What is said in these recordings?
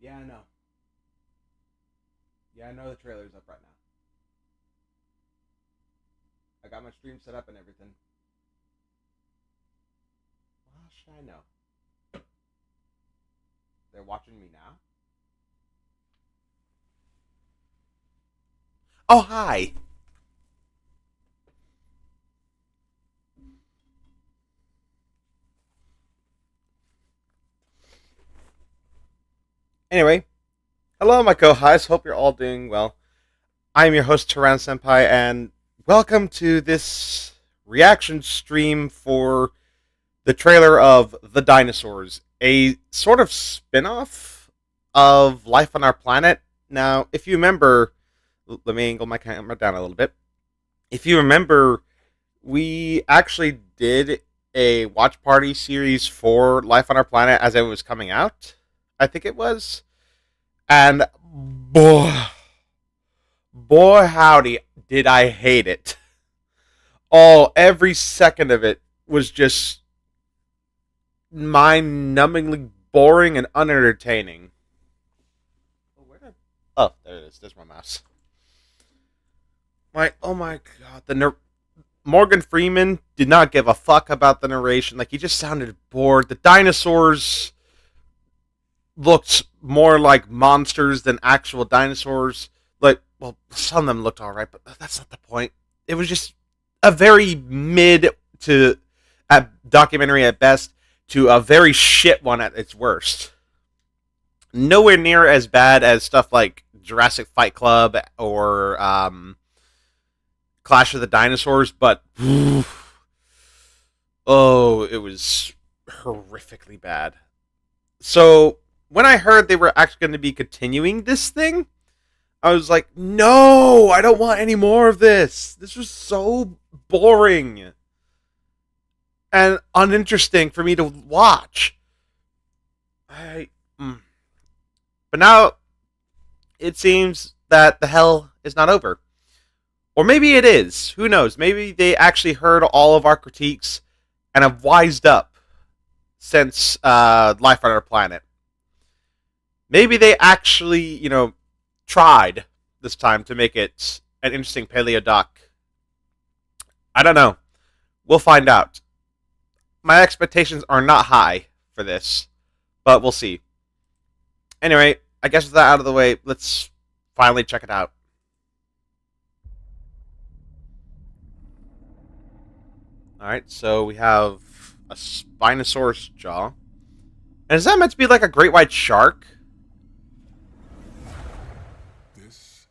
Yeah, I know. Yeah, I know the trailer's up right now. I got my stream set up and everything. Well, how should I know? They're watching me now? Oh, hi! Anyway, hello, my co-hosts. Hope you're all doing well. I'm your host, Taran Senpai, and welcome to this reaction stream for the trailer of The Dinosaurs, a sort of spin-off of Life on Our Planet. Now, if you remember, let me angle my camera down a little bit. If you remember, we actually did a watch party series for Life on Our Planet as it was coming out. I think it was. And boy, howdy, did I hate it. Oh, every second of it was just mind-numbingly boring and unentertaining. Oh, there it is. There's my mouse. Oh my god, Morgan Freeman did not give a fuck about the narration. Like, he just sounded bored. The dinosaurs looked more like monsters than actual dinosaurs. Like, well, some of them looked alright, but that's not the point. It was just a very mid to a documentary at best to a very shit one at its worst. Nowhere near as bad as stuff like Jurassic Fight Club or Clash of the Dinosaurs, but oh, it was horrifically bad. So when I heard they were actually going to be continuing this thing, I was like, no, I don't want any more of this. This was so boring and uninteresting for me to watch. But now it seems that the hell is not over. Or maybe it is. Who knows? Maybe they actually heard all of our critiques and have wised up since Life on Our Planet. Maybe they actually, tried this time to make it an interesting paleo doc. I don't know. We'll find out. My expectations are not high for this, but we'll see. Anyway, I guess with that out of the way, let's finally check it out. Alright, so we have a Spinosaurus jaw. And is that meant to be like a great white shark? This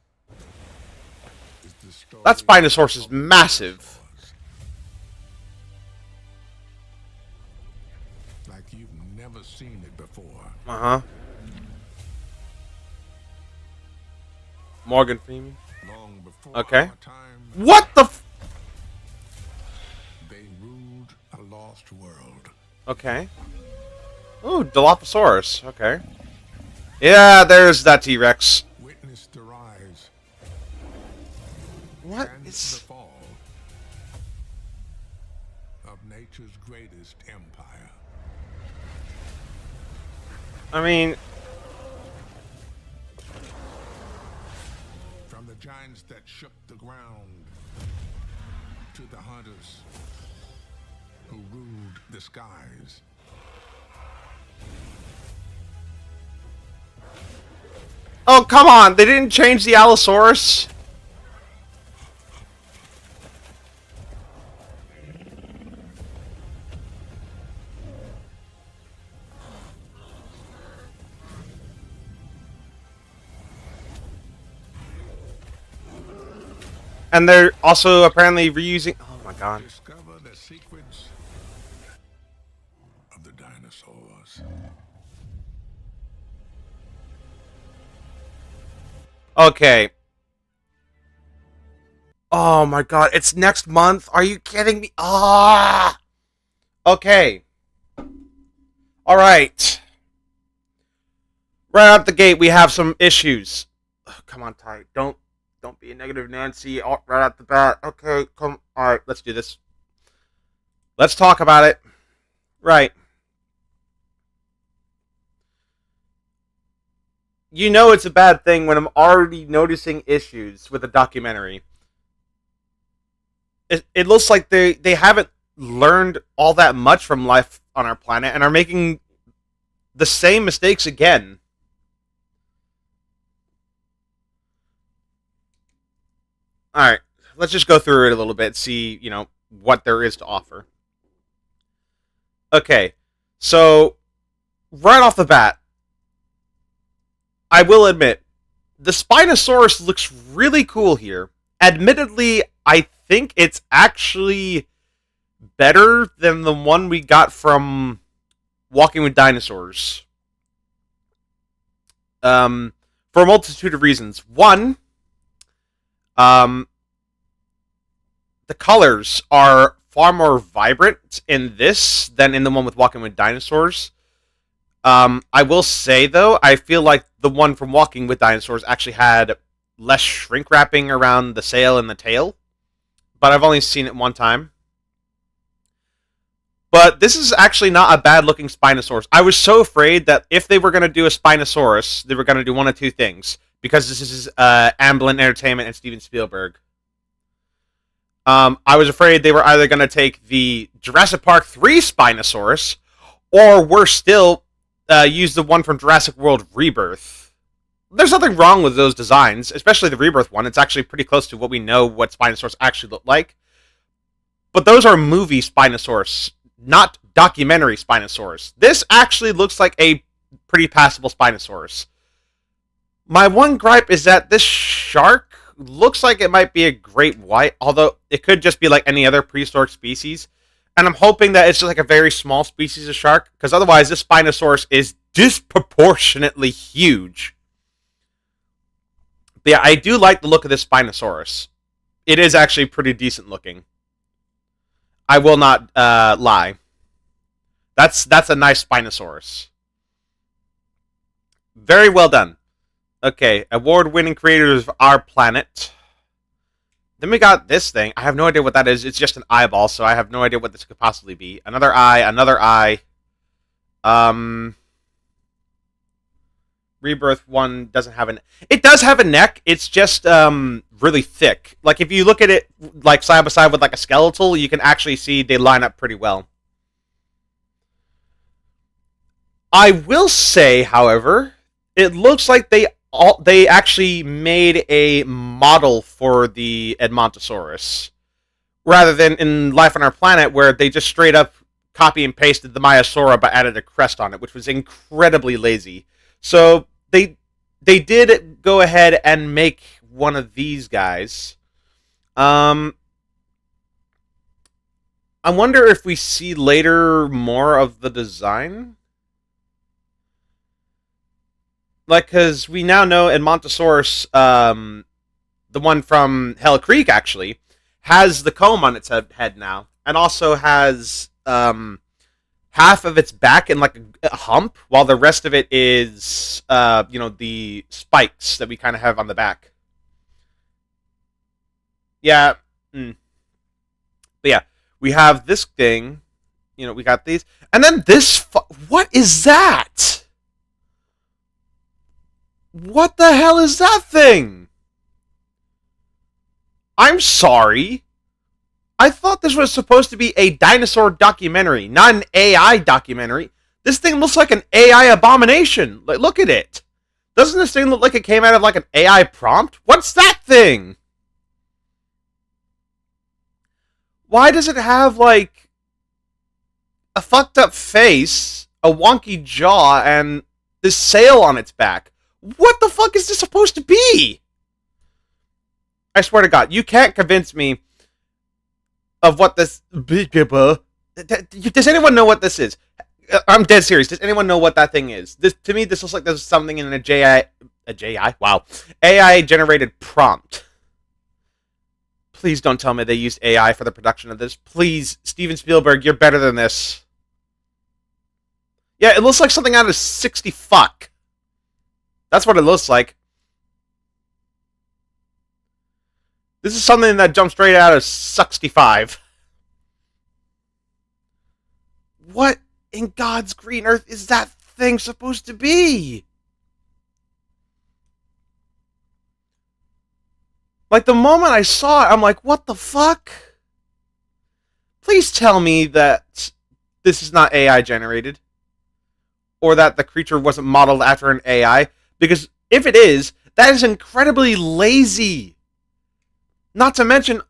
is the story That Spinosaurus is massive. like you've never seen it before. Uh-huh. Morgan Freeman. Long before Okay. our time, What the they ruled a lost world. Okay. Ooh, Dilophosaurus. Okay. Yeah, there's that T-Rex. Witness the rise What and is... the fall of nature's greatest empire. I mean... From the giants that shook the ground to the hunters who ruled the skies. Oh, come on! They didn't change the Allosaurus? And they're also apparently reusing... Oh my god. Discover the secrets of the dinosaurs. Okay. Oh my god, it's next month? Are you kidding me? Ah! Okay. Alright. Right out the gate, we have some issues. Ugh, come on, Ty. Don't be a negative Nancy right out the bat. Okay, come. Alright, let's do this. Let's talk about it. Right. you know it's a bad thing when I'm already noticing issues with the documentary. It looks like they haven't learned all that much from life on our planet and are making the same mistakes again. All right, let's just go through it a little bit, see, what there is to offer. Okay, so right off the bat, I will admit, the Spinosaurus looks really cool here. Admittedly, I think it's actually better than the one we got from Walking with Dinosaurs. For a multitude of reasons. One, um, the colors are far more vibrant in this than in the one with Walking with Dinosaurs. I will say, though, I feel like the one from Walking with Dinosaurs actually had less shrink wrapping around the sail and the tail. But I've only seen it one time. But this is actually not a bad looking Spinosaurus. I was so afraid that if they were going to do a Spinosaurus, they were going to do one of two things. Because this is Amblin Entertainment and Steven Spielberg. I was afraid they were either going to take the Jurassic Park 3 Spinosaurus, or worse still, use the one from Jurassic World Rebirth. There's nothing wrong with those designs, especially the Rebirth one. It's actually pretty close to what we know what Spinosaurus actually look like. But those are movie Spinosaurus, not documentary Spinosaurus. This actually looks like a pretty passable Spinosaurus. My one gripe is that this shark looks like it might be a great white, although it could just be like any other prehistoric species. And I'm hoping that it's just like a very small species of shark, because otherwise this Spinosaurus is disproportionately huge. But yeah, I do like the look of this Spinosaurus. It is actually pretty decent looking. I will not lie. That's a nice Spinosaurus. Very well done. Okay, award-winning creators of Our Planet. Then we got this thing. I have no idea what that is. It's just an eyeball, so I have no idea what this could possibly be. Another eye, another eye. Rebirth 1 doesn't have an... It does have a neck. It's just really thick. Like, if you look at it like side by side with like a skeletal, you can actually see they line up pretty well. I will say, however, it looks like they actually made a model for the Edmontosaurus, rather than in Life on Our Planet, where they just straight up copy and pasted the Maiasaura but added a crest on it, which was incredibly lazy. So they did go ahead and make one of these guys. I wonder if we see later more of the design. Like, because we now know Edmontosaurus, the one from Hell Creek, actually, has the comb on its head now, and also has half of its back in like a hump, while the rest of it is, the spikes that we kind of have on the back. Yeah. But yeah, we have this thing. We got these, and then this. What is that? What the hell is that thing? I'm sorry. I thought this was supposed to be a dinosaur documentary, not an AI documentary. This thing looks like an AI abomination. Like, look at it. Doesn't this thing look like it came out of like an AI prompt? What's that thing? Why does it have like a fucked up face, a wonky jaw, and this sail on its back? What the fuck is this supposed to be? I swear to God, you can't convince me of what this... Does anyone know what this is? I'm dead serious. Does anyone know what that thing is? To me, this looks like there's something in AI generated prompt. Please don't tell me they used AI for the production of this. Please, Steven Spielberg, you're better than this. Yeah, it looks like something out of 60 Fuck. That's what it looks like. This is something that jumped straight out of 65. What in God's green earth is that thing supposed to be? Like, the moment I saw it, I'm like, what the fuck? Please tell me that this is not AI generated. Or that the creature wasn't modeled after an AI. Because if it is, that is incredibly lazy. Not to mention,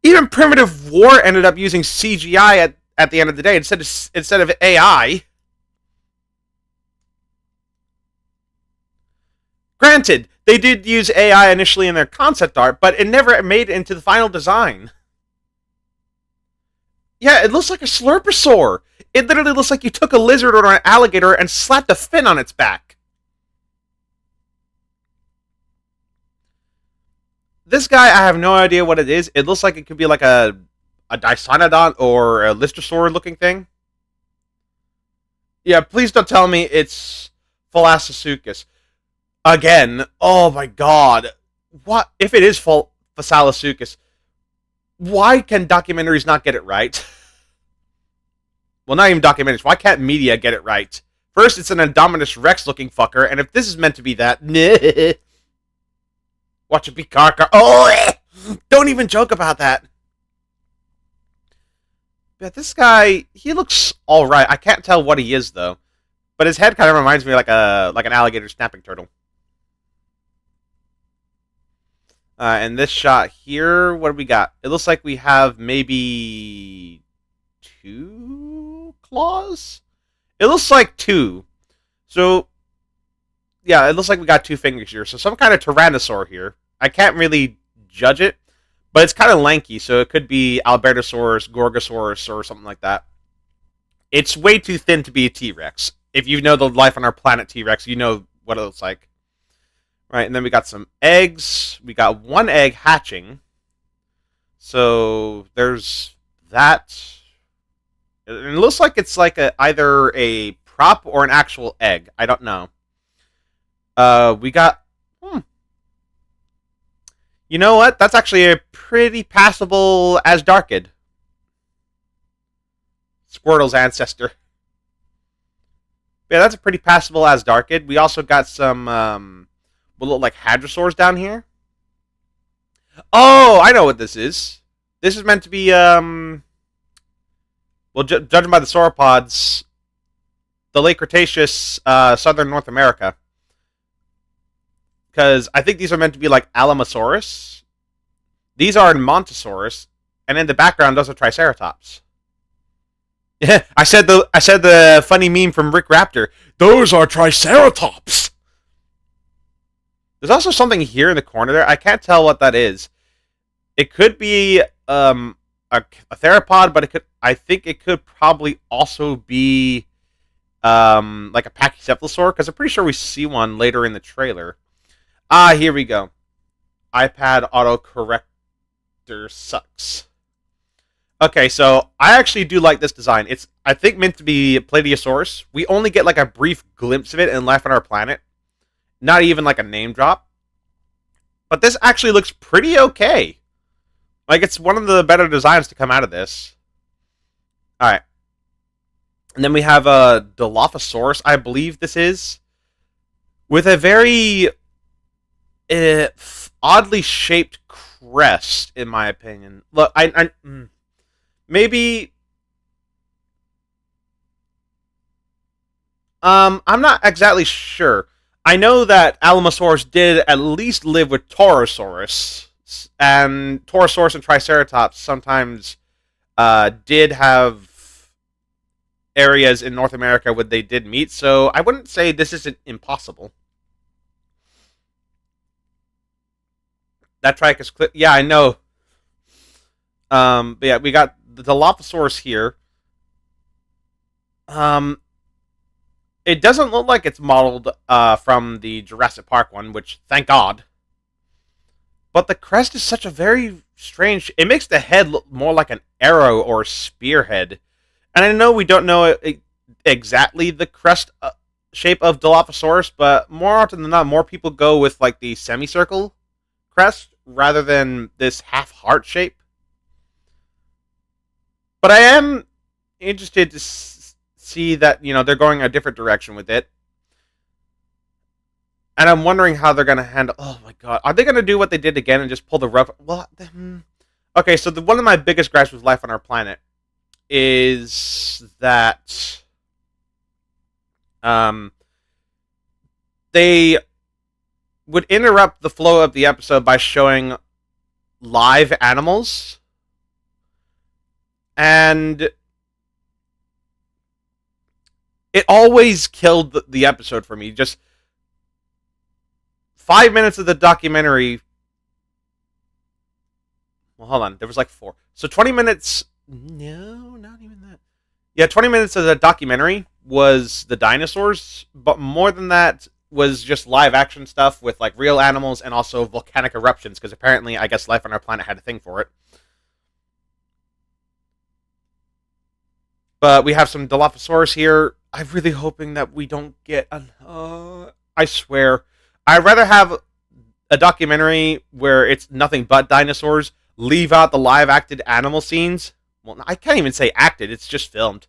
even Primitive War ended up using CGI at the end of the day instead of AI. Granted, they did use AI initially in their concept art, but it never made it into the final design. Yeah, it looks like a Slurposaur. It literally looks like you took a lizard or an alligator and slapped a fin on its back. This guy, I have no idea what it is. It looks like it could be like a Dicynodon or a Listosaur looking thing. Yeah, please don't tell me it's Phalasasuchus. Again, oh my god. What if it is Phasalasuchus? Why can documentaries not get it right? Well, not even documentaries. Why can't media get it right? First, it's an Indominus Rex looking fucker, and if this is meant to be that, watch it be Karkar. Oh, don't even joke about that. But this guy, he looks all right. I can't tell what he is though, but his head kind of reminds me like an alligator snapping turtle. And this shot here, what do we got? It looks like we have maybe 2 claws? It looks like 2. So, yeah, it looks like we got 2 fingers here. So some kind of Tyrannosaur here. I can't really judge it, but it's kind of lanky, so it could be Albertosaurus, Gorgosaurus, or something like that. It's way too thin to be a T-Rex. If you know the life on our planet T-Rex, you know what it looks like. Right, and then we got some eggs. We got 1 egg hatching. So there's that. It looks like it's like either a prop or an actual egg. I don't know. We got... You know what? That's actually a pretty passable Asdarkid. Squirtle's ancestor. Yeah, that's a pretty passable Asdarkid. We also got some... what look like hadrosaurs down here. Oh, I know what this is. This is meant to be, well, judging by the sauropods, the late Cretaceous, southern North America. Because I think these are meant to be like Alamosaurus. These are Montosaurus, and in the background, those are Triceratops. Yeah, I said the funny meme from Rick Raptor. Those are Triceratops. There's also something here in the corner there. I can't tell what that is. It could be a theropod, but I think it could probably also be like a Pachycephalosaur, because I'm pretty sure we see one later in the trailer. Here we go. iPad autocorrector sucks. Okay, so I actually do like this design. It's, I think, meant to be a Plateosaurus. We only get like a brief glimpse of it in Life on Our Planet. Not even like a name drop. But this actually looks pretty okay. Like, it's one of the better designs to come out of this. Alright. And then we have a Dilophosaurus, I believe this is. With a very oddly shaped crest, in my opinion. Look, maybe... I'm not exactly sure. I know that Alamosaurus did at least live with Torosaurus, and Torosaurus and Triceratops sometimes did have areas in North America where they did meet, so I wouldn't say this isn't impossible. That trike is clear. Yeah, I know. But yeah, we got the Dilophosaurus here. It doesn't look like it's modeled from the Jurassic Park one, which, thank God. But the crest is such a very strange... It makes the head look more like an arrow or a spearhead. And I know we don't know exactly the crest shape of Dilophosaurus, but more often than not, more people go with like the semicircle crest rather than this half-heart shape. But I am interested to see that, you know, they're going a different direction with it. And I'm wondering how they're going to handle. Oh my god, are they going to do what they did again and just pull the rug? Well, okay. So one of my biggest gripes with life on our planet is that um, they would interrupt the flow of the episode by showing live animals, and it always killed the episode for me. Just 5 minutes of the documentary. Well, hold on. There was like 4. So 20 minutes. No, not even that. Yeah, 20 minutes of the documentary was the dinosaurs, but more than that was just live action stuff with like real animals and also volcanic eruptions, because apparently, I guess life on our planet had a thing for it. But we have some Dilophosaurus here. I'm really hoping that we don't get. I swear, I'd rather have a documentary where it's nothing but dinosaurs. Leave out the live acted animal scenes. Well, I can't even say acted. It's just filmed.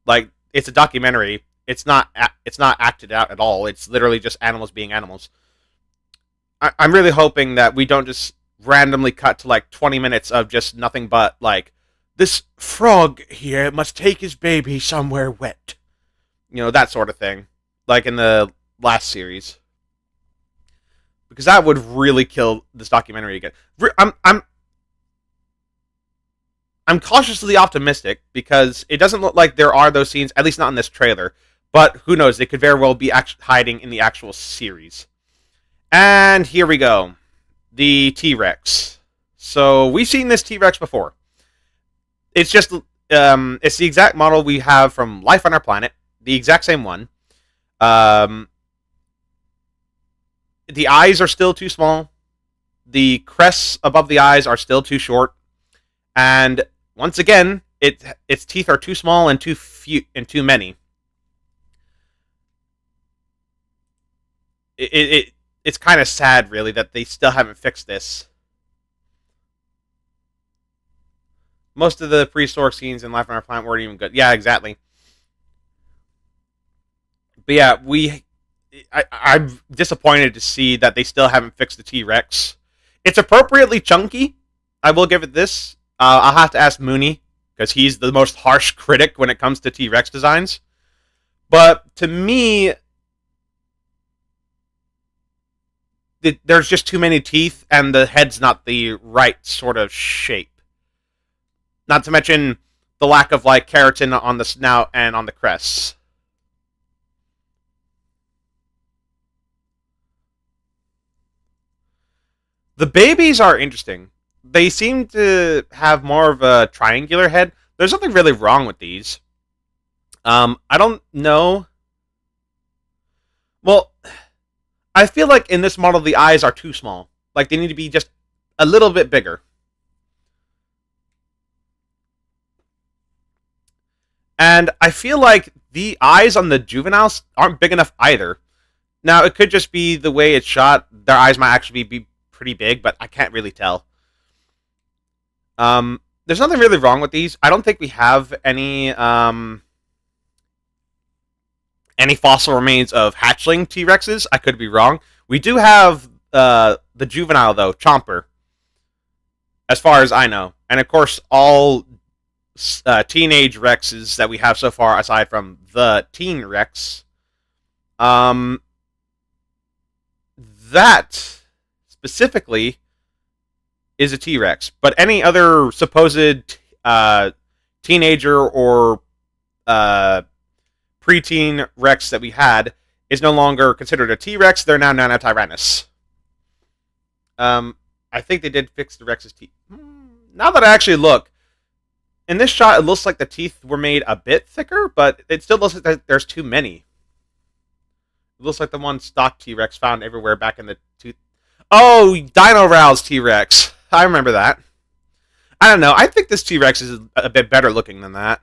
Like, it's a documentary. It's not. It's not acted out at all. It's literally just animals being animals. I'm really hoping that we don't just randomly cut to like 20 minutes of just nothing but like, this frog here must take his baby somewhere wet. That sort of thing. Like in the last series. Because that would really kill this documentary again. I'm cautiously optimistic because it doesn't look like there are those scenes, at least not in this trailer. But who knows? They could very well be hiding in the actual series. And here we go. The T-Rex. So we've seen this T-Rex before. It's just, it's the exact model we have from Life on Our Planet. The exact same one. The eyes are still too small. The crests above the eyes are still too short. And once again, its teeth are too small and too few and too many. It's kind of sad, really, that they still haven't fixed this. Most of the prehistoric scenes in Life on Our Planet weren't even good. Yeah, exactly. But yeah, I'm disappointed to see that they still haven't fixed the T-Rex. It's appropriately chunky. I will give it this. I'll have to ask Mooney, because he's the most harsh critic when it comes to T-Rex designs. But to me, there's just too many teeth, and the head's not the right sort of shape. Not to mention the lack of like keratin on the snout and on the crests. The babies are interesting. They seem to have more of a triangular head. There's nothing really wrong with these. I don't know. Well, I feel like in this model the eyes are too small. Like they need to be just a little bit bigger. And I feel like the eyes on the juveniles aren't big enough either. Now, it could just be the way it's shot. Their eyes might actually be pretty big, but I can't really tell. There's nothing really wrong with these. I don't think we have any fossil remains of hatchling T-Rexes. I could be wrong. We do have the juvenile, though, Chomper, as far as I know. And, of course, all teenage Rexes that we have so far, aside from the Teen Rex, that specifically is a T-Rex. But any other supposed teenager or preteen Rex that we had is no longer considered a T-Rex. They're now Nanotyrannus. I think they did fix the Rex's teeth. Now that I actually look, in this shot, it looks like the teeth were made a bit thicker, but it still looks like there's too many. It looks like the one stock T-Rex found everywhere back in the tooth. Oh, Dinosaurs T-Rex. I remember that. I don't know. I think this T-Rex is a bit better looking than that.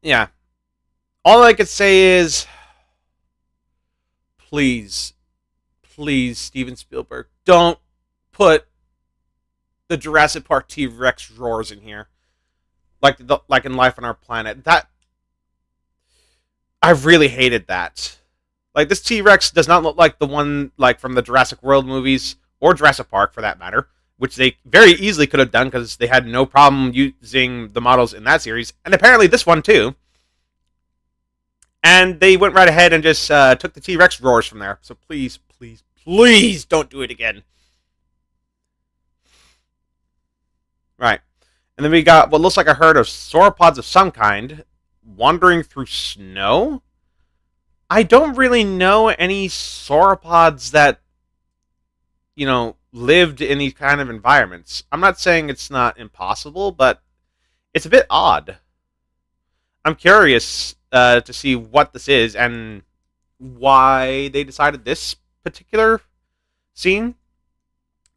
Yeah. All I could say is, please, please, Steven Spielberg, don't put the Jurassic Park T-Rex roars in here. like in life on our planet. That I really hated that. Like this T-Rex does not look like the one like from the Jurassic World movies or Jurassic Park for that matter, which they very easily could have done because they had no problem using the models in that series, and apparently this one too. And they went right ahead and just took the T-Rex roars from there. So please, please, please don't do it again. Right. And then we got what looks like a herd of sauropods of some kind wandering through snow. I don't really know any sauropods that, lived in these kind of environments. I'm not saying it's not impossible, but it's a bit odd. I'm curious to see what this is and why they decided this particular scene.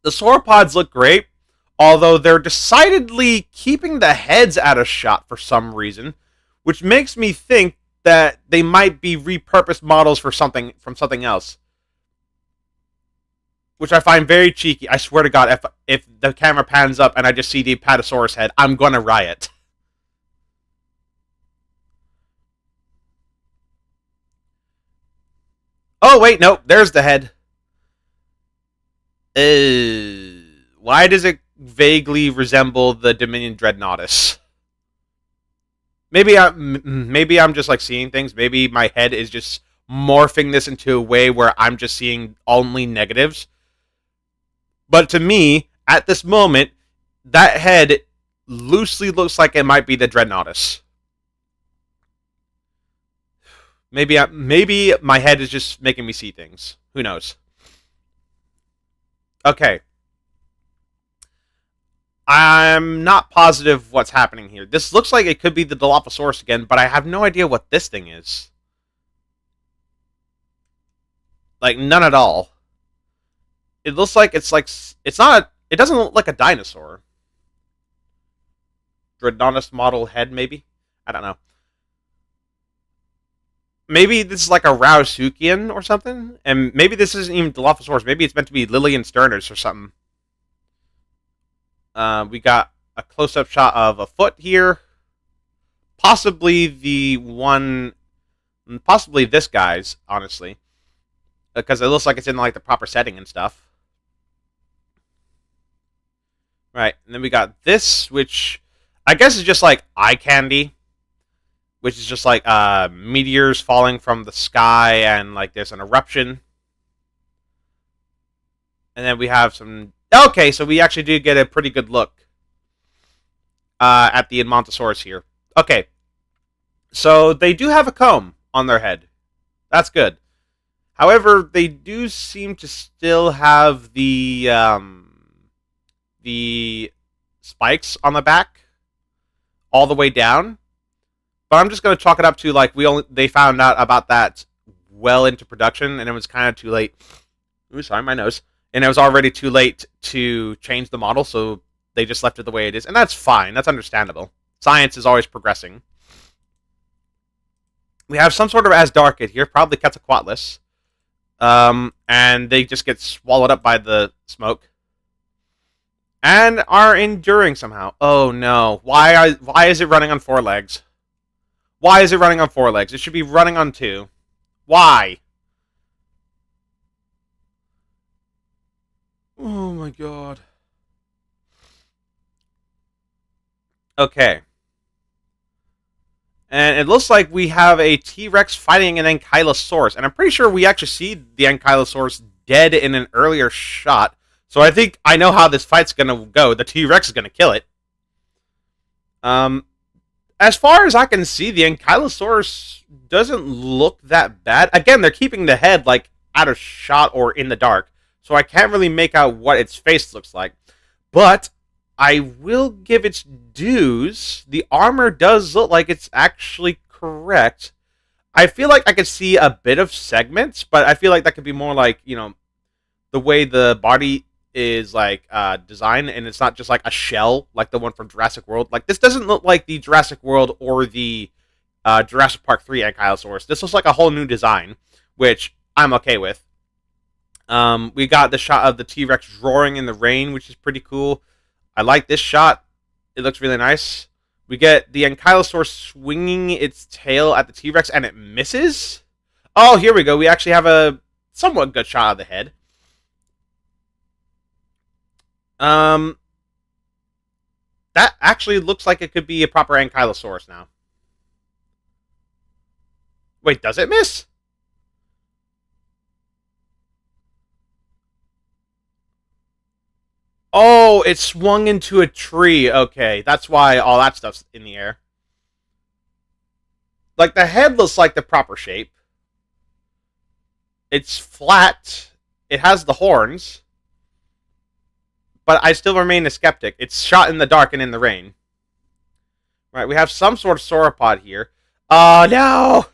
The sauropods look great, although they're decidedly keeping the heads out of shot for some reason, which makes me think that they might be repurposed models for something else, which I find very cheeky. I swear to God, if the camera pans up and I just see the Pterosaurs head, I'm gonna riot. Oh wait, no, there's the head. Why does it vaguely resemble the Dominion Dreadnoughtus? Maybe I'm just like seeing things. Maybe my head is just morphing this into a way where I'm just seeing only negatives. But to me, at this moment, that head loosely looks like it might be the Dreadnoughtus. Maybe my head is just making me see things. Who knows? Okay. I'm not positive what's happening here. This looks like it could be the Dilophosaurus again, but I have no idea what this thing is. Like, none at all. It looks like it's not, it doesn't look like a dinosaur. Dreadnoughtus model head, maybe? I don't know. Maybe this is like a Rausukian or something? And maybe this isn't even Dilophosaurus. Maybe it's meant to be Lilian Sternus or something. We got a close-up shot of a foot here. Possibly this guy's, honestly. Because it looks like it's in like the proper setting and stuff. Right, and then we got this, which I guess is just like eye candy. Which is just like meteors falling from the sky and like there's an eruption. And then we have some... Okay, so we actually do get a pretty good look at the Edmontosaurus here. Okay, so they do have a comb on their head. That's good. However, they do seem to still have the spikes on the back all the way down. But I'm just going to chalk it up to like they found out about that well into production, and it was kind of too late. Ooh, sorry, my nose. And it was already too late to change the model, so they just left it the way it is. And that's fine. That's understandable. Science is always progressing. We have some sort of Asdarkid here, probably Quetzalcoatlus. And they just get swallowed up by the smoke. And are enduring somehow. Oh no. Why is it running on 4 legs? Why is it running on 4 legs? It should be running on 2. Why? Oh my god. Okay. And it looks like we have a T-Rex fighting an Ankylosaurus. And I'm pretty sure we actually see the Ankylosaurus dead in an earlier shot. So I think I know how this fight's going to go. The T-Rex is going to kill it. As far as I can see, the Ankylosaurus doesn't look that bad. Again, they're keeping the head like out of shot or in the dark. So I can't really make out what its face looks like. But I will give its dues. The armor does look like it's actually correct. I feel like I could see a bit of segments, but I feel like that could be more like, the way the body is like designed, and it's not just like a shell like the one from Jurassic World. Like this doesn't look like the Jurassic World or the Jurassic Park 3 Ankylosaurus. This looks like a whole new design, which I'm okay with. We got the shot of the T-Rex roaring in the rain, which is pretty cool. I like this shot. It looks really nice. We get the Ankylosaur swinging its tail at the T-Rex, and it misses? Oh, here we go. We actually have a somewhat good shot of the head. That actually looks like it could be a proper Ankylosaurus now. Wait, does it miss? Oh, it swung into a tree. Okay, that's why all that stuff's in the air. Like, the head looks like the proper shape. It's flat. It has the horns. But I still remain a skeptic. It's shot in the dark and in the rain. Right, we have some sort of sauropod here. Oh, no!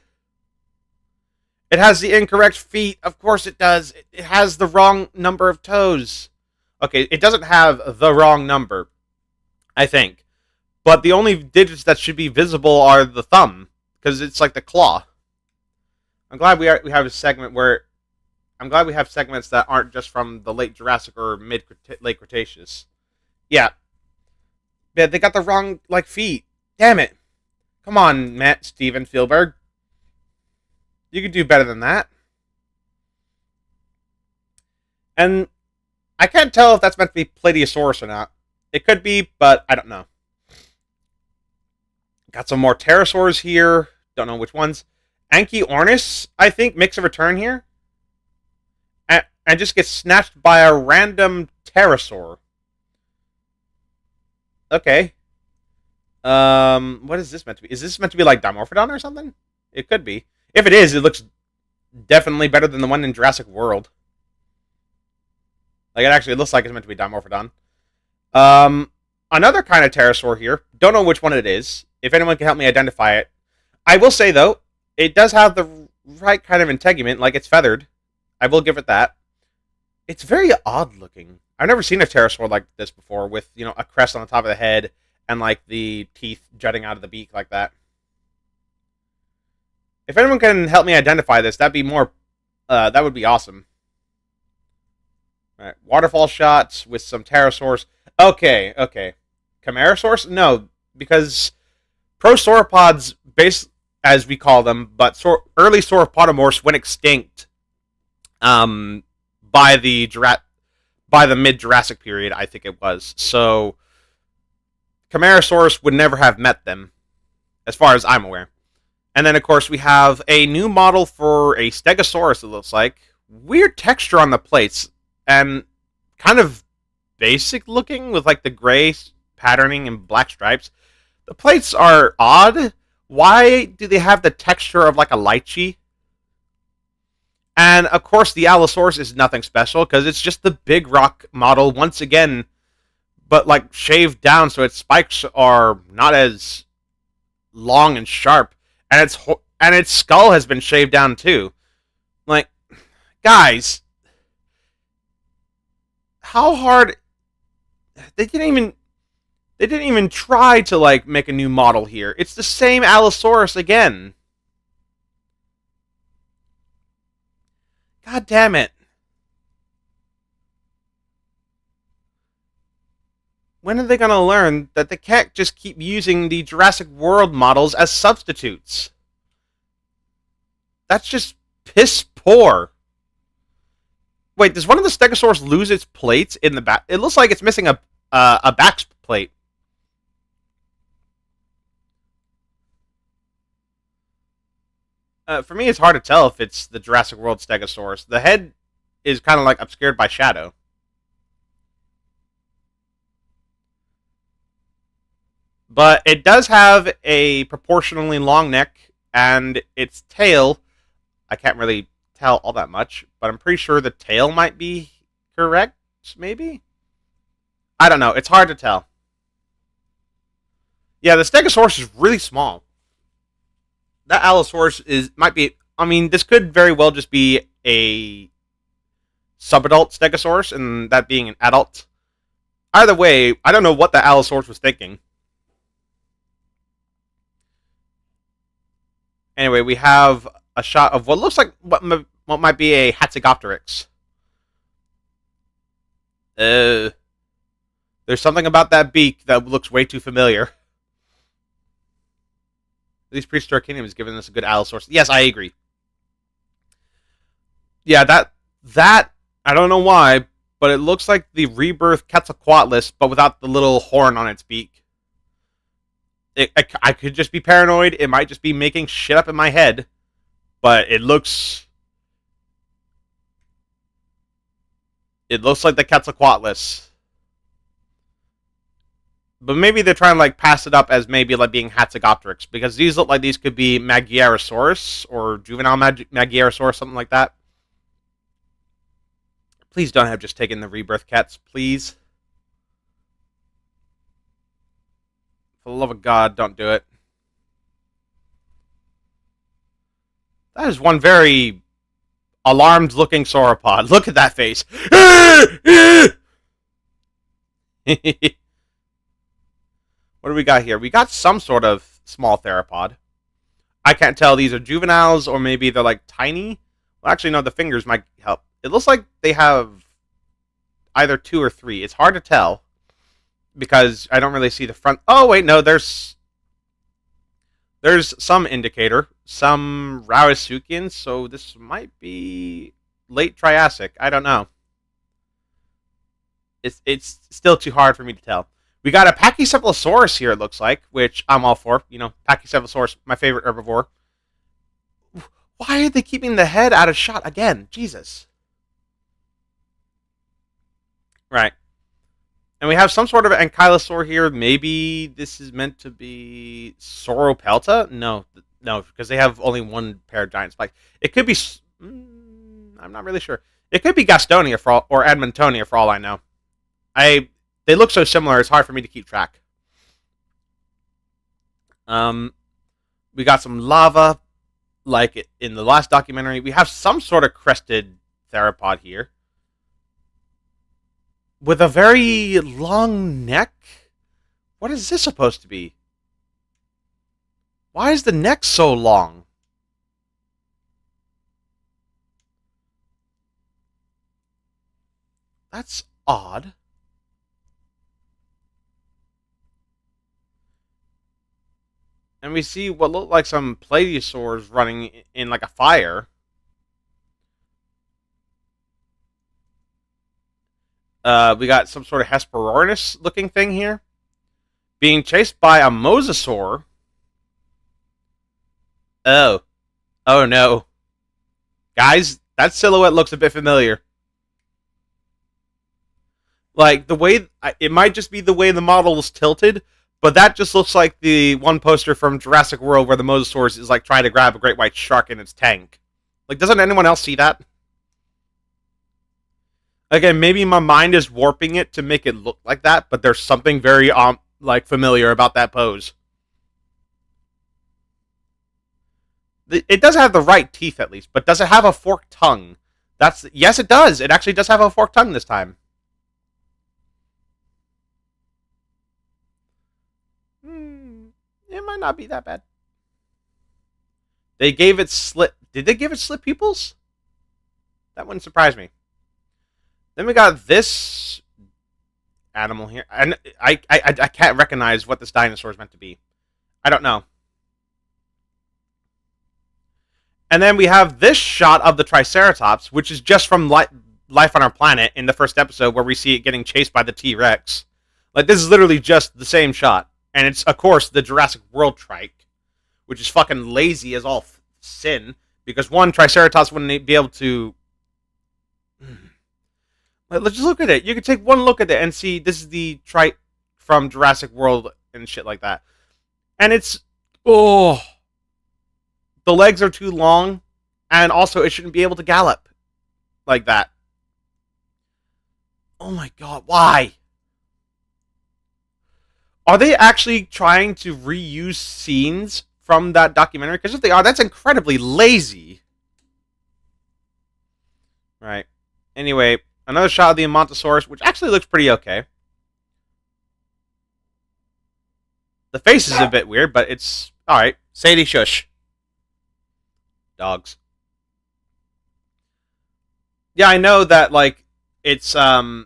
It has the incorrect feet. Of course it does. It has the wrong number of toes. Okay, it doesn't have the wrong number, I think. But the only digits that should be visible are the thumb, because it's like the claw. I'm glad we have a segment where... I'm glad we have segments that aren't just from the late Jurassic or late Cretaceous. Yeah. Yeah, they got the wrong, feet. Damn it. Come on, Matt Steven Spielberg. You could do better than that. And I can't tell if that's meant to be Plateosaurus or not. It could be, but I don't know. Got some more Pterosaurs here. Don't know which ones. Anchiornis, I think, makes a return here. And just gets snatched by a random pterosaur. Okay. What is this meant to be? Is this meant to be like Dimorphodon or something? It could be. If it is, it looks definitely better than the one in Jurassic World. Like, it actually looks like it's meant to be Dimorphodon. Another kind of pterosaur here. Don't know which one it is. If anyone can help me identify it. I will say, though, it does have the right kind of integument. Like, it's feathered. I will give it that. It's very odd looking. I've never seen a pterosaur like this before with, a crest on the top of the head and, the teeth jutting out of the beak like that. If anyone can help me identify this, that would be awesome. All right, waterfall shots with some pterosaurs. Okay. Chimerosaurs? No, because prosauropods, as we call them, but early sauropodomorphs went extinct by the mid-Jurassic period, I think it was. So, Chimerosaurus would never have met them, as far as I'm aware. And then, of course, we have a new model for a Stegosaurus, it looks like. Weird texture on the plates, and kind of basic looking, with, the gray patterning and black stripes. The plates are odd. Why do they have the texture of, a lychee? And, of course, the Allosaurus is nothing special, because it's just the big rock model, once again, but, shaved down so its spikes are not as long and sharp. And its skull has been shaved down, too. Guys, how hard... They didn't even try to, make a new model here. It's the same Allosaurus again. God damn it. When are they going to learn that they can't just keep using the Jurassic World models as substitutes? That's just piss poor. Wait, does one of the Stegosaurs lose its plates in the back? It looks like it's missing a back plate. For me, it's hard to tell if it's the Jurassic World Stegosaurus. The head is kind of obscured by shadow. But it does have a proportionally long neck, and its tail, I can't really tell all that much, but I'm pretty sure the tail might be correct, maybe? I don't know. It's hard to tell. Yeah, the Stegosaurus is really small. That Allosaurus might be... I mean, this could very well just be a subadult Stegosaurus, and that being an adult. Either way, I don't know what the Allosaurus was thinking. Anyway, we have a shot of what looks like what might be a Hatzegopteryx. There's something about that beak that looks way too familiar. least Prehistoric Kingdom has given us a good Allosaurus. Yes, I agree. Yeah, that I don't know why, but it looks like the rebirth Quetzalcoatlus, but without the little horn on its beak. I could just be paranoid. It might just be making shit up in my head, but it looks like the Quetzalcoatlus. But maybe they're trying to like pass it up as maybe like being Hatzegopteryx, because these look like these could be Magyarosaurus or juvenile Magyarosaurus, something like that. Please don't have just taken the rebirth cats, please. For the love of God, don't do it. That is one very alarmed-looking sauropod. Look at that face. What do we got here? We got some sort of small theropod. I can't tell these are juveniles or maybe they're like tiny. Well, actually, no, the fingers might help. It looks like they have either 2 or 3. It's hard to tell because I don't really see the front. Oh, wait, no, there's some indicator. Some Rauisuchians, so this might be late Triassic. I don't know. It's still too hard for me to tell. We got a Pachycephalosaurus here, it looks like, which I'm all for. You know, Pachycephalosaurus, my favorite herbivore. Why are they keeping the head out of shot again? Jesus. Right. And we have some sort of ankylosaur here. Maybe this is meant to be Sauropelta? No, because they have only one pair of giant spikes. It could be... I'm not really sure. It could be Gastonia or Edmontonia for all I know. They look so similar, it's hard for me to keep track. We got some lava, like in the last documentary. We have some sort of crested theropod here. With a very long neck? What is this supposed to be? Why is the neck so long? That's odd. And we see what look like some Plesiosaurs running in like a fire. We got some sort of Hesperornis looking thing here. Being chased by a Mosasaur. Oh. Oh no. Guys, that silhouette looks a bit familiar. Like, the way... It might just be the way the model was tilted, but that just looks like the one poster from Jurassic World where the Mosasaurus is like trying to grab a great white shark in its tank. Like, doesn't anyone else see that? Again, maybe my mind is warping it to make it look like that, but there's something very like familiar about that pose. It does have the right teeth at least, but does it have a forked tongue? Yes, it does. It actually does have a forked tongue this time. It might not be that bad. They gave it slit. Did they give it slit pupils? That wouldn't surprise me. Then we got this animal here, and I can't recognize what this dinosaur is meant to be. I don't know. And then we have this shot of the Triceratops, which is just from Life on Our Planet in the first episode, where we see it getting chased by the T-Rex. Like, this is literally just the same shot. And it's, of course, the Jurassic World trike, which is fucking lazy as all sin, because one, Triceratops wouldn't be able to... Let's just look at it. You can take one look at it and see this is the trike from Jurassic World and shit like that. And it's... Oh... The legs are too long, and also it shouldn't be able to gallop like that. Oh my god, why? Are they actually trying to reuse scenes from that documentary? Because if they are, that's incredibly lazy. Right. Anyway, another shot of the Amontosaurus, which actually looks pretty okay. The face is a bit weird, but it's... Alright, Sadie shush. Dogs. Yeah, I know that, like, it's, the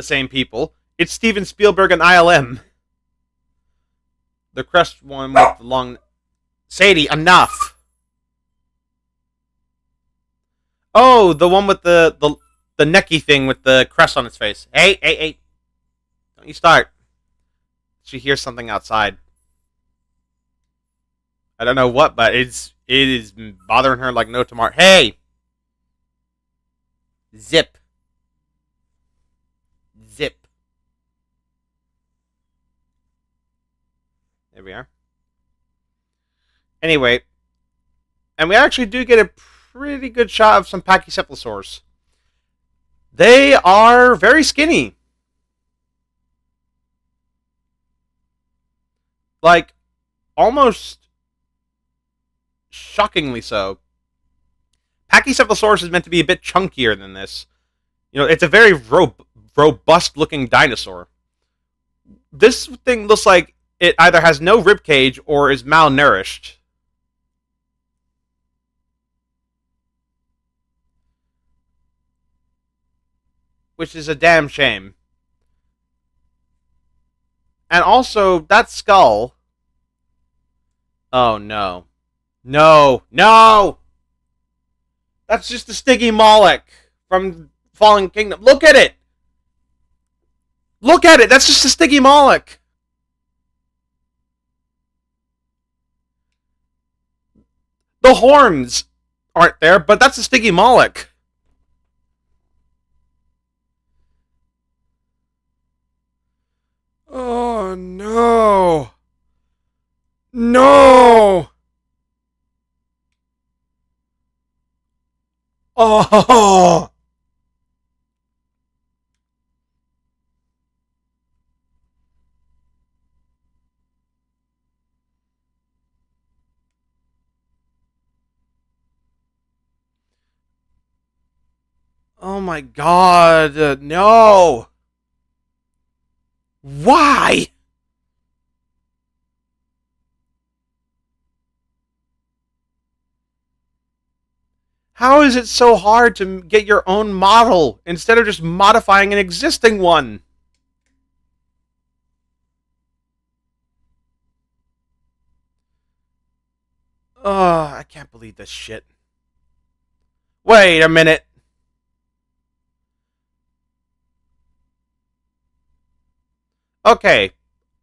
same people. It's Steven Spielberg and ILM. The crest one with the long... Sadie, enough. Oh, the one with the necky thing with the crest on its face. Hey, hey, hey! Don't you start. She hears something outside. I don't know what, but it is bothering her like no tomorrow. Hey, zip, zip. There we are. Anyway, and we actually do get a pretty good shot of some Pachycephalosaurs. They are very skinny. Like, almost shockingly so. Pachycephalosaurus is meant to be a bit chunkier than this. You know, it's a very robust looking dinosaur. This thing looks like it either has no rib cage or is malnourished. Which is a damn shame. And also, that skull. Oh no. No! No! That's just a Stiggy Moloch from Fallen Kingdom. Look at it! Look at it! That's just a Stiggy Moloch! The horns aren't there, but that's a Stiggy Moloch. Oh no! No! Oh! Oh my god, no! Why? How is it so hard to get your own model instead of just modifying an existing one? Oh, I can't believe this shit. Wait a minute. Okay,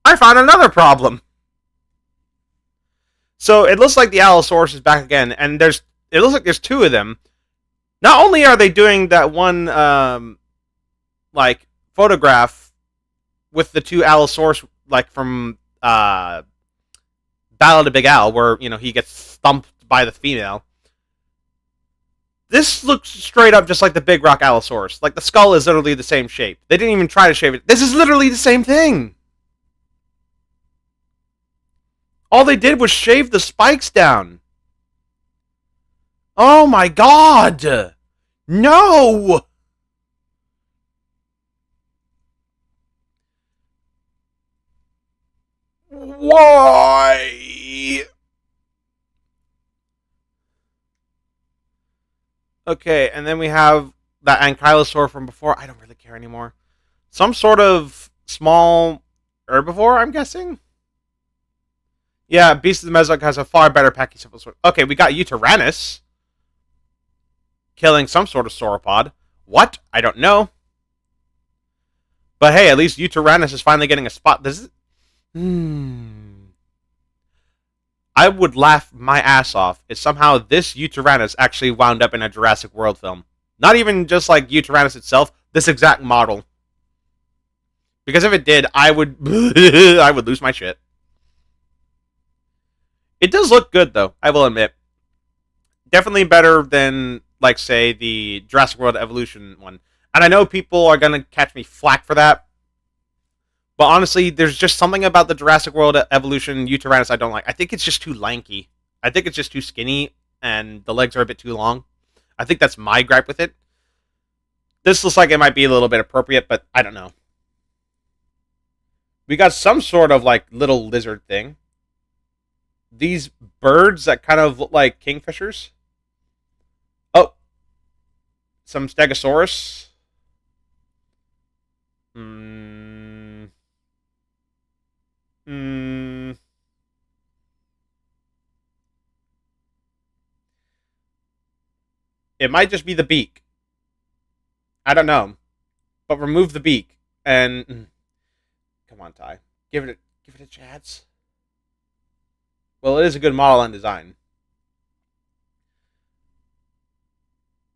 I found another problem. So it looks like the Allosaurus is back again, and it looks like there's two of them. Not only are they doing that one like photograph with the two Allosaurus like from Battle of the Big Al, where he gets thumped by the female. This looks straight up just like the Big Rock Allosaurus. Like the skull is literally the same shape. They didn't even try to shave it. This is literally the same thing. All they did was shave the spikes down. Oh my god! No! Why? Okay, and then we have that ankylosaur from before. I don't really care anymore. Some sort of small herbivore, I'm guessing? Yeah, Beast of the Mesozoic has a far better pachycephalosaurus. Okay, we got Utyrannus killing some sort of sauropod. What? I don't know. But hey, at least Utyrannus is finally getting a spot. This is... I would laugh my ass off if somehow this Utyrannus actually wound up in a Jurassic World film. Not even just like Utyrannus itself, this exact model. Because if it did, I would I would lose my shit. It does look good though, I will admit. Definitely better than like say the Jurassic World Evolution one. And I know people are gonna catch me flack for that. But honestly, there's just something about the Jurassic World Evolution Utyrannus I don't like. I think it's just too lanky. I think it's just too skinny, and the legs are a bit too long. I think that's my gripe with it. This looks like it might be a little bit appropriate, but I don't know. We got some sort of like little lizard thing. These birds that kind of look like kingfishers. Oh, some Stegosaurus. Hmm. Hmm. It might just be the beak. I don't know. But remove the beak. And come on, Ty. Give it a chance. Well, it is a good model and design.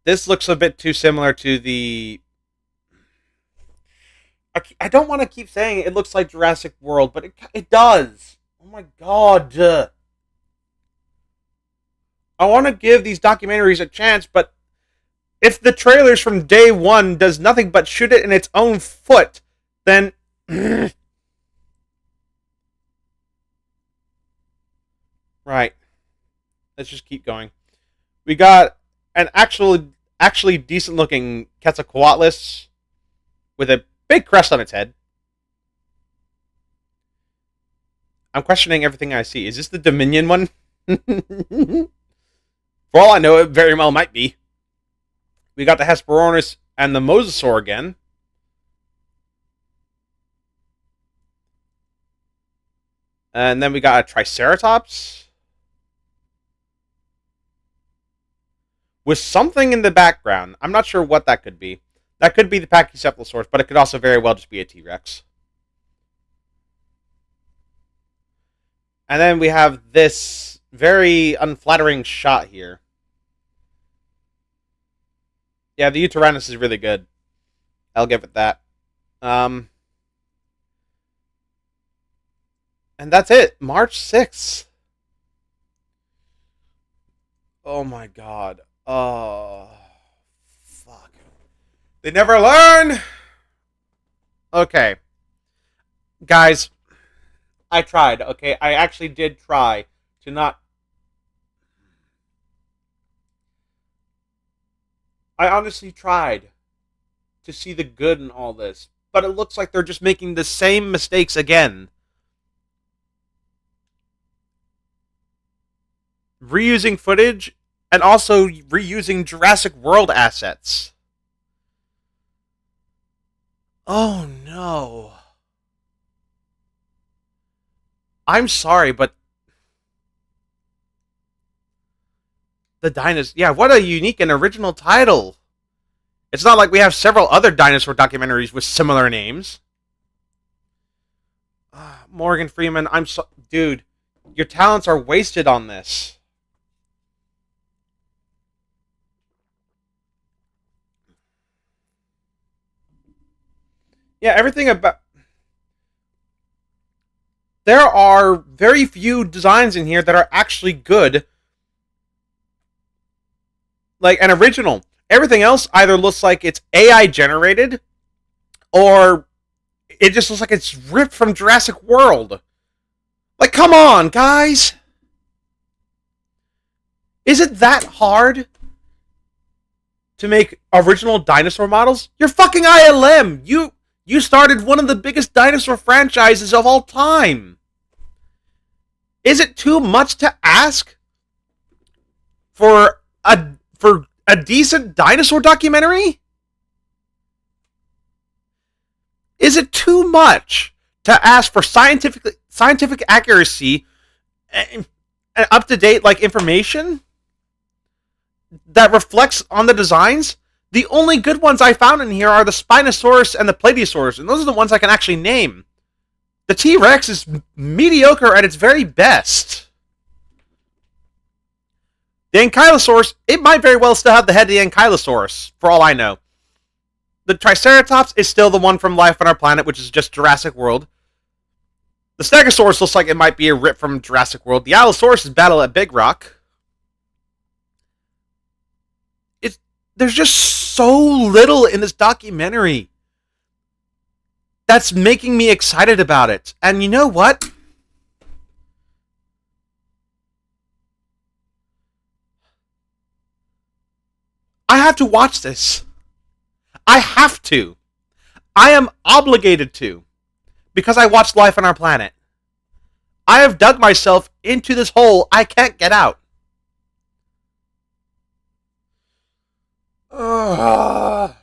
This looks a bit too similar to the... I don't want to keep saying it looks like Jurassic World, but it does. Oh my god. I want to give these documentaries a chance, but if the trailers from day one does nothing but shoot it in its own foot, then... Right. Let's just keep going. We got an actually decent looking Quetzalcoatlus with a big crest on its head. I'm questioning everything I see. Is this the Dominion one? For all I know, it very well might be. We got the Hesperornis and the Mosasaur again. And then we got a Triceratops. With something in the background. I'm not sure what that could be. That could be the Pachycephalosaurus, but it could also very well just be a T-Rex. And then we have this very unflattering shot here. Yeah, the Uteranus is really good. I'll give it that. And that's it. March 6th. Oh my god. Oh. Fuck. They never learn! Okay. Guys, I tried, okay? I actually did try to not... I honestly tried to see the good in all this, but it looks like they're just making the same mistakes again. Reusing footage and also reusing Jurassic World assets. Oh no. I'm sorry, but the dinosaurs... Yeah, what a unique and original title. It's not like we have several other dinosaur documentaries with similar names. Morgan Freeman, I'm so... Dude, your talents are wasted on this. Yeah, everything about... There are very few designs in here that are actually good. Like, an original. Everything else either looks like it's AI generated, or it just looks like it's ripped from Jurassic World. Like, come on, guys! Is it that hard to make original dinosaur models? You're fucking ILM! You started one of the biggest dinosaur franchises of all time! Is it too much to ask for a decent dinosaur documentary? Is it too much to ask for scientific accuracy and up-to-date like information that reflects on the designs? The only good ones I found in here are the Spinosaurus and the Plateosaurus, and those are the ones I can actually name. The T-Rex is mediocre at its very best. The Ankylosaurus, it might very well still have the head of the Ankylosaurus, for all I know. The Triceratops is still the one from Life on Our Planet, which is just Jurassic World. The Stegosaurus looks like it might be a rip from Jurassic World. The Allosaurus is Battle at Big Rock. There's just so little in this documentary that's making me excited about it. And you know what? I have to watch this. I have to. I am obligated to. Because I watched Life on Our Planet. I have dug myself into this hole I can't get out. I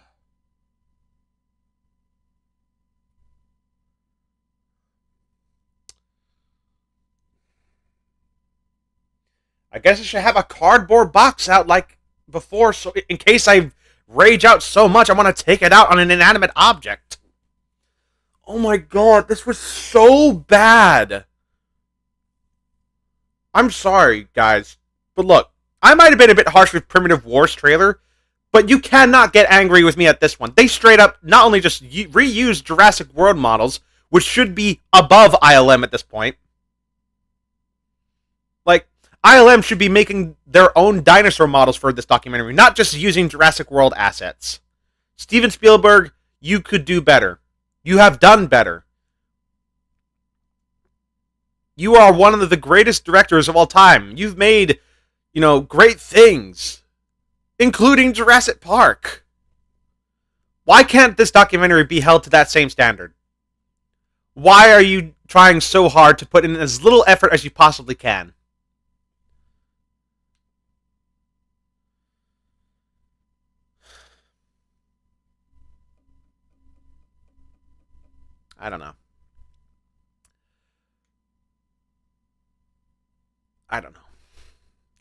guess I should have a cardboard box out like before, so in case I rage out so much, I want to take it out on an inanimate object. Oh my god, this was so bad. I'm sorry, guys. But look, I might have been a bit harsh with Primitive Wars trailer, but you cannot get angry with me at this one. They straight up not only just reused Jurassic World models, which should be above ILM at this point. Like, ILM should be making their own dinosaur models for this documentary, not just using Jurassic World assets. Steven Spielberg, you could do better. You have done better. You are one of the greatest directors of all time. You've made, great things, including Jurassic Park. Why can't this documentary be held to that same standard? Why are you trying so hard to put in as little effort as you possibly can? I don't know.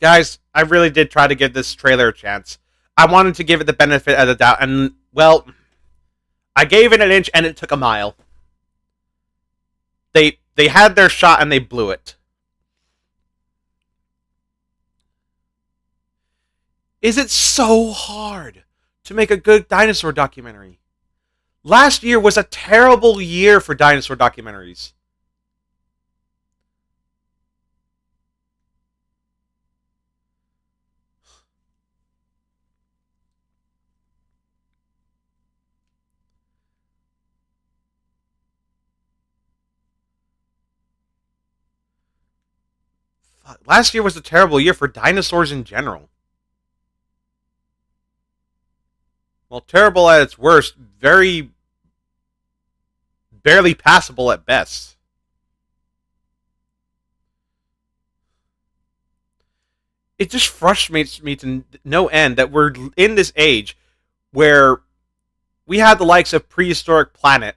Guys, I really did try to give this trailer a chance. I wanted to give it the benefit of the doubt, and, well, I gave it an inch and it took a mile. They had their shot and they blew it. Is it so hard to make a good dinosaur documentary? Last year was a terrible year for dinosaur documentaries. Last year was a terrible year for dinosaurs in general. Well, terrible at its worst, very barely passable at best. It just frustrates me to no end that we're in this age where we had the likes of Prehistoric Planet,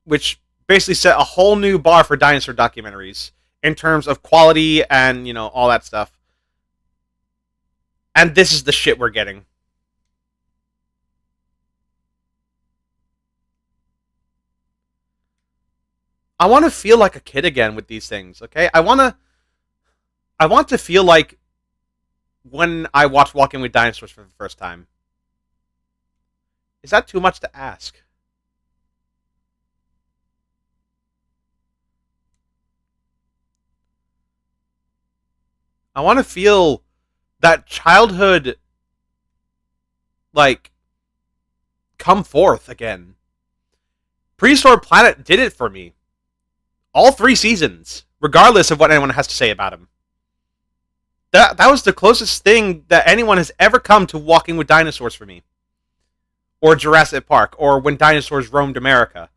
which basically set a whole new bar for dinosaur documentaries in terms of quality and, all that stuff. And this is the shit we're getting. I want to feel like a kid again with these things, okay? I want to feel like when I watched Walking with Dinosaurs for the first time. Is that too much to ask? I want to feel that childhood, like, come forth again. Prehistoric Planet did it for me. All 3 seasons, regardless of what anyone has to say about him. That was the closest thing that anyone has ever come to Walking with Dinosaurs for me. Or Jurassic Park, or When Dinosaurs Roamed America.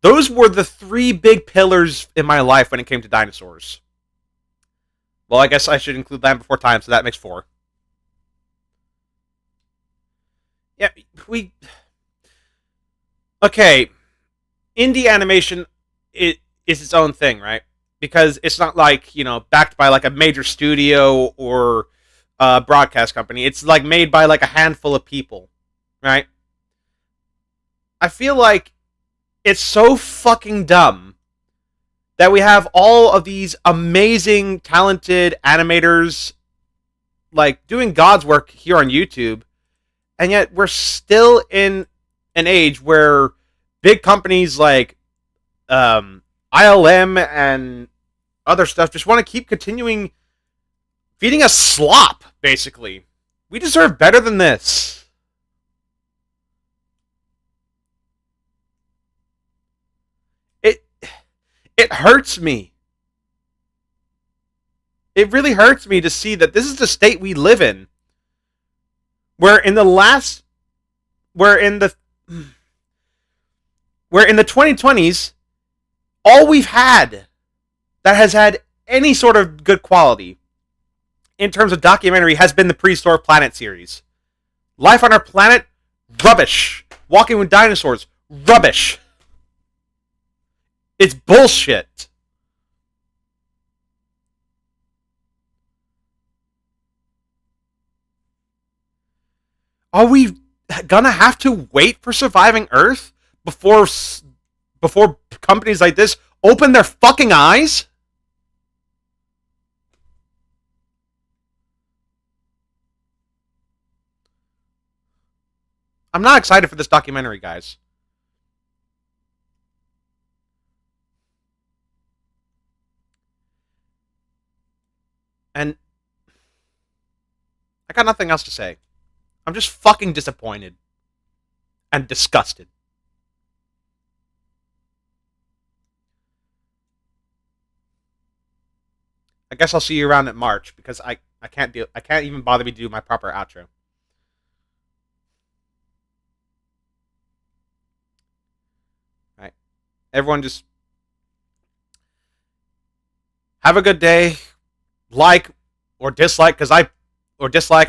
Those were the 3 big pillars in my life when it came to dinosaurs. Well, I guess I should include Land Before Time, so that makes 4. Yeah, okay, indie animation is its own thing, right? Because it's not like, backed by like a major studio or a broadcast company. It's like made by like a handful of people, right? I feel like it's so fucking dumb that we have all of these amazing, talented animators like doing God's work here on YouTube, and yet we're still in an age where big companies like ILM and other stuff just want to keep continuing feeding us slop, basically. We deserve better than this. It hurts me. It really hurts me to see that this is the state we live in. Where in the 2020s, all we've had that has had any sort of good quality in terms of documentary has been the Prehistoric Planet series. Life on Our Planet, rubbish. Walking with Dinosaurs, rubbish. It's bullshit. Are we gonna have to wait for surviving Earth before before companies like this open their fucking eyes? I'm not excited for this documentary, guys. And I got nothing else to say. I'm just fucking disappointed and disgusted. I guess I'll see you around at March because I can't deal I can't even bother me to do my proper outro. All right. Everyone just have a good day. Like or dislike because I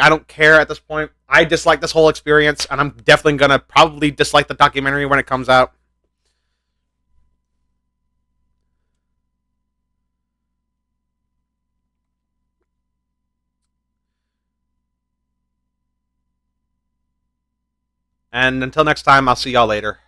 don't care at this point. I dislike this whole experience and I'm definitely gonna probably dislike the documentary when it comes out. And until next time, I'll see y'all later.